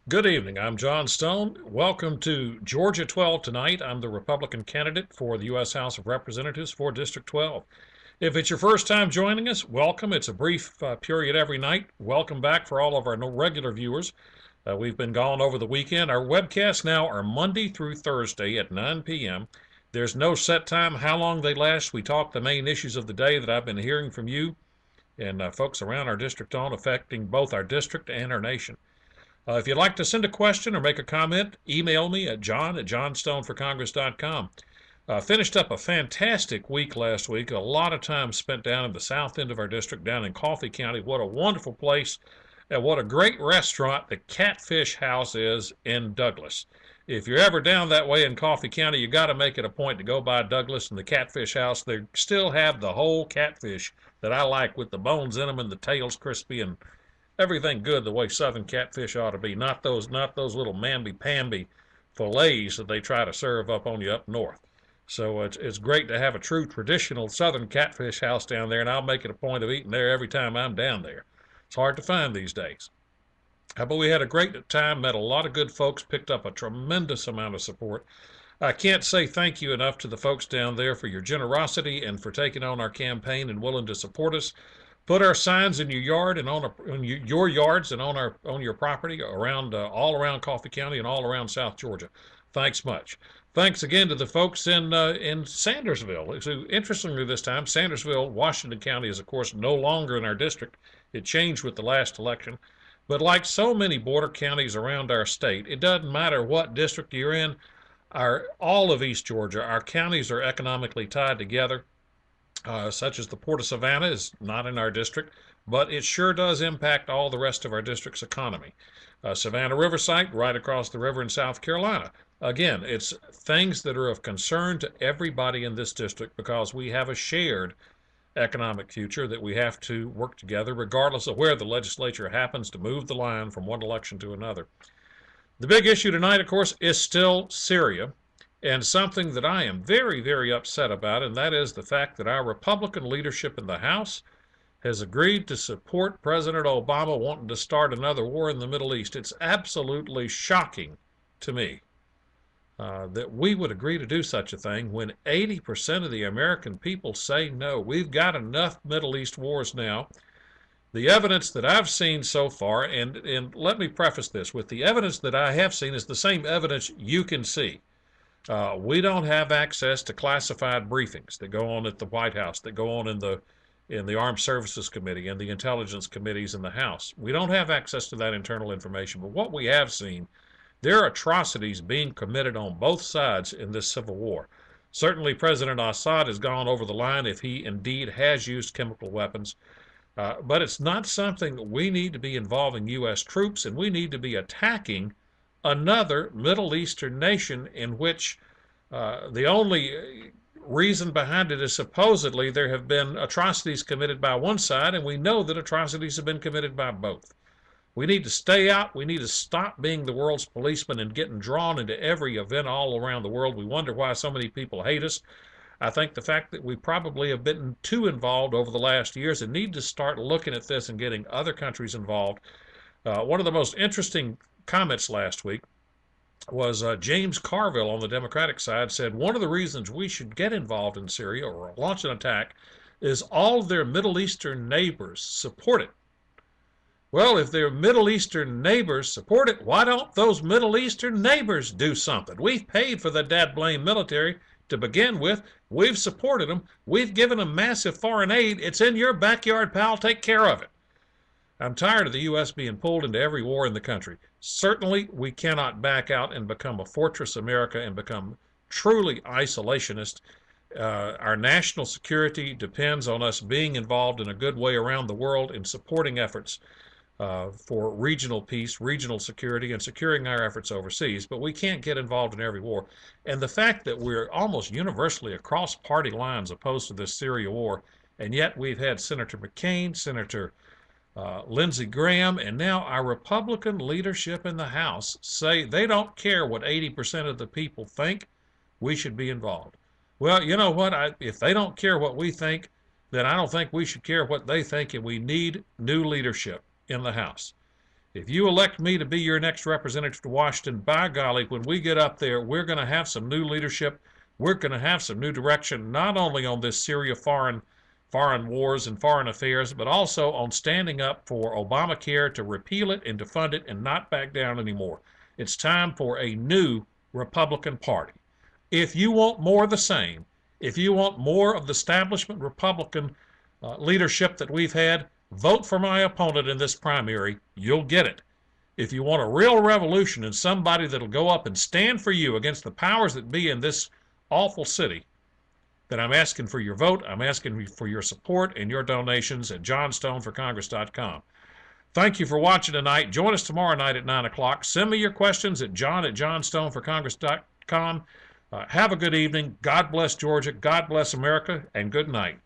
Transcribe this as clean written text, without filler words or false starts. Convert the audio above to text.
Good evening. I'm John Stone. Welcome to Georgia 12 tonight. I'm the Republican candidate for the U.S. House of Representatives for District 12. If it's your first time joining us, welcome. It's a brief period every night. Welcome back for all of our regular viewers. We've been gone over the weekend. Our webcasts now are Monday through Thursday at 9 p.m. There's no set time how long they last. We talk the main issues of the day that I've been hearing from you and folks around our district on, affecting both our district and our nation. If you'd like to send a question or make a comment, email me at john@johnstoneforcongress.com. Finished up a fantastic week last week. A lot of time spent down in the south end of our district, down in Coffee County. What a wonderful place, and what a great restaurant the Catfish House is in Douglas. If you're ever down that way in Coffee County, you got to make it a point to go by Douglas and the Catfish House. They still have the whole catfish that I like, with the bones in them and the tails crispy and everything good the way southern catfish ought to be, not those little mamby-pamby fillets that they try to serve up on you up north. So it's great to have a true traditional southern catfish house down there, and I'll make it a point of eating there every time I'm down there. It's hard to find these days. But we had a great time, met a lot of good folks, picked up a tremendous amount of support. I can't say thank you enough to the folks down there for your generosity and for taking on our campaign and willing to support us. Put our signs in your yard and on your yards and on your property around all around Coffee County and all around South Georgia. Thanks much. Thanks again to the folks in Sandersville. So interestingly, this time Sandersville, Washington County, is of course no longer in our district. It changed with the last election. But like so many border counties around our state, it doesn't matter what district you're in. All of East Georgia, our counties are economically tied together, such as the Port of Savannah is not in our district, but it sure does impact all the rest of our district's economy. Savannah Riverside, right across the river in South Carolina. Again, it's things that are of concern to everybody in this district because we have a shared economic future that we have to work together, regardless of where the legislature happens to move the line from one election to another. The big issue tonight, of course, is still Syria, and something that I am very, very upset about, and that is the fact that our Republican leadership in the House has agreed to support President Obama wanting to start another war in the Middle East. It's absolutely shocking to me that we would agree to do such a thing when 80% of the American people say no. We've got enough Middle East wars now. The evidence that I've seen so far, and let me preface this with the evidence that I have seen is the same evidence you can see. We don't have access to classified briefings that go on at the White House, that go on in the Armed Services Committee and the Intelligence Committees in the House. We don't have access to that internal information. But what we have seen, there are atrocities being committed on both sides in this civil war. Certainly, President Assad has gone over the line if he indeed has used chemical weapons. But it's not something we need to be involving U.S. troops, and we need to be attacking another Middle Eastern nation in which the only reason behind it is supposedly there have been atrocities committed by one side, and we know that atrocities have been committed by both. We need to stay out. We need to stop being the world's policeman and getting drawn into every event all around the world. We wonder why so many people hate us. I think the fact that we probably have been too involved over the last years and need to start looking at this and getting other countries involved. One of the most interesting comments last week was James Carville on the Democratic side said one of the reasons we should get involved in Syria or launch an attack is all their Middle Eastern neighbors support it. Well, if their Middle Eastern neighbors support it, why don't those Middle Eastern neighbors do something? We've paid for the dad blame military to begin with. We've supported them. We've given them massive foreign aid. It's in your backyard, pal. Take care of it. I'm tired of the U.S. being pulled into every war in the country. Certainly, we cannot back out and become a fortress America and become truly isolationist. Our national security depends on us being involved in a good way around the world in supporting efforts for regional peace, regional security, and securing our efforts overseas. But we can't get involved in every war. And the fact that we're almost universally across party lines opposed to this Syria war, and yet we've had Senator McCain, Senator Lindsey Graham, and now our Republican leadership in the House say they don't care what 80% of the people think. We should be involved. Well, you know what? If they don't care what we think, then I don't think we should care what they think, and we need new leadership in the House. If you elect me to be your next representative to Washington, by golly, when we get up there, we're going to have some new leadership. We're going to have some new direction, not only on this Syria foreign wars and foreign affairs, but also on standing up for Obamacare, to repeal it and to fund it and not back down anymore. It's time for a new Republican Party. If you want more of the same, if you want more of the establishment Republican leadership that we've had, vote for my opponent in this primary. You'll get it. If you want a real revolution and somebody that'll go up and stand for you against the powers that be in this awful city, then I'm asking for your vote. I'm asking for your support and your donations at johnstoneforcongress.com. Thank you for watching tonight. Join us tomorrow night at 9 o'clock. Send me your questions at john@johnstoneforcongress.com. Have a good evening. God bless Georgia. God bless America. And good night.